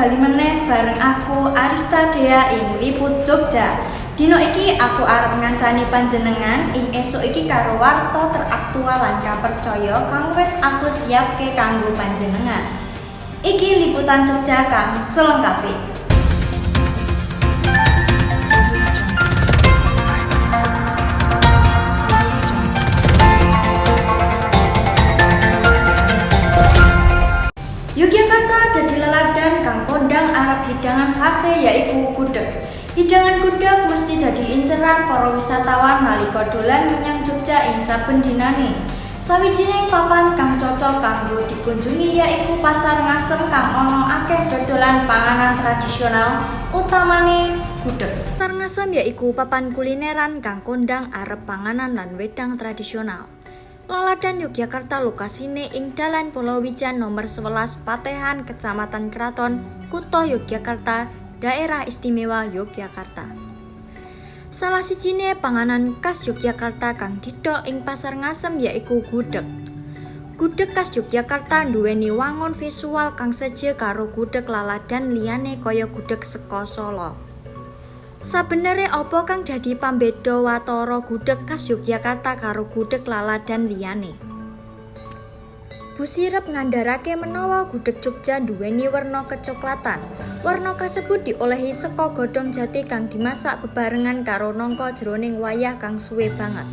bali meneh bareng aku Arista Dea ing Liput Jogja. Dino iki aku arep ngancani panjenengan ing esuk iki karo warta teraktual lan kapercaya kang wis aku siapke kanggo panjenengan. Iki liputan Jogja kang selengkape. Yogyakarta dadi leladan kang kondang arep hidangan khase yaiku gudeg. Hidangan gudeg mesti dadi inceran para wisatawan nalika dolan menyang Jogja ing saben dinane. Sawijining papan kang cocok kanggo dikunjungi yaiku Pasar Ngasem kang ana akeh dodolan panganan tradisional, utamane gudeg. Pasar Ngasem yaiku papan kulineran kang kondang arep panganan lan wedang tradisional. Laladan Yogyakarta lokasine ing Dalan Polowijan nomor 11 Patehan Kecamatan Kraton, Kutha Yogyakarta, Daerah Istimewa Yogyakarta. Salah sijine panganan khas Yogyakarta kang didol ing Pasar Ngasem yaiku gudeg. Gudeg khas Yogyakarta nduweni wangun visual kang seje karo gudeg laladan liyane kaya gudeg seka Solo. Sabenere apa kang dadi pambeda watara gudeg khas Yogyakarta karo gudeg laladan liyane? Bu Sirep ngandharake menawa gudeg Jogja nduweni werna kecoklatan. Werna kasebut diolehi saka godhong jati kang dimasak bebarengan karo nangka jroning wayah kang suwe banget.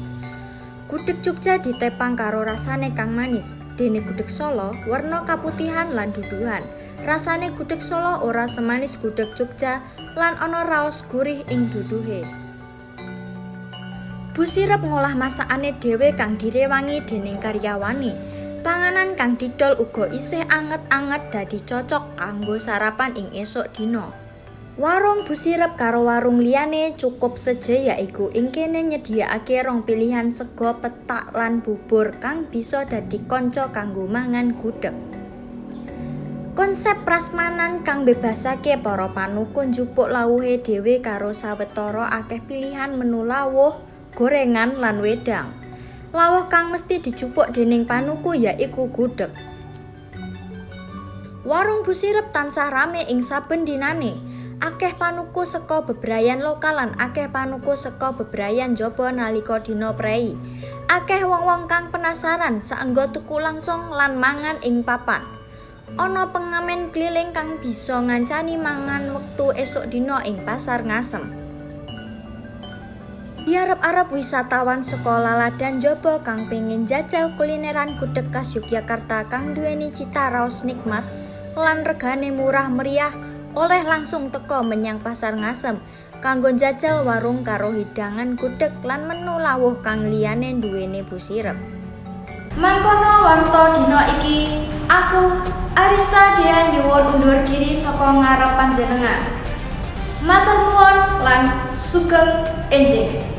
Gudeg Jogja ditepang karo rasane kang manis. Dene gudeg Solo werna kaputihan lan duduhan. Rasane gudeg Solo ora semanis gudeg Jogja lan ana raos gurih ing duduhe. Bu Sirep ngolah masakane dhewe kang direwangi dening karyawane. Panganan kang didol uga isih anget-anget dadi cocok kanggo sarapan ing esuk dina. Warung Bu Sirep karo warung liyane cukup seje yaiku ing kene nyediakake rong pilihan sego, petak lan bubur kang bisa dadi kanca kanggo mangan gudeg. Konsep prasmanan kang bebasake para panuku njupuk lawuhe dhewe karo sawetara akeh pilihan menu lawuh, gorengan lan wedang. Lawuh kang mesti dijupuk dening panuku yaiku gudeg. Warung Bu Sirep tansah rame ing saben dinane. Akeh panuku saka bebrayan lokal lan akeh panuku saka bebrayan jaba nalika dina prei. Akeh wong-wong kang penasaran saengga tuku langsung lan mangan ing papan. Ana pengamen keliling kang bisa ngancani mangan wektu esuk dina ing Pasar Ngasem. Diarep-arep wisatawan saka laladan jaba kang pengin jajal kulineran gudeg khas Yogyakarta kang duweni cita raos nikmat lan regane murah meriah oleh langsung teka menyang Pasar Ngasem kanggo njajal warung karo hidangan gudeg lan menu lawuh kang liyane duweni Bu Sirep. Mangkono warta dina iki aku Arista Dea nyuwun undur diri saka ngarep panjenengan. Matur nuwun lan sugeng enjing.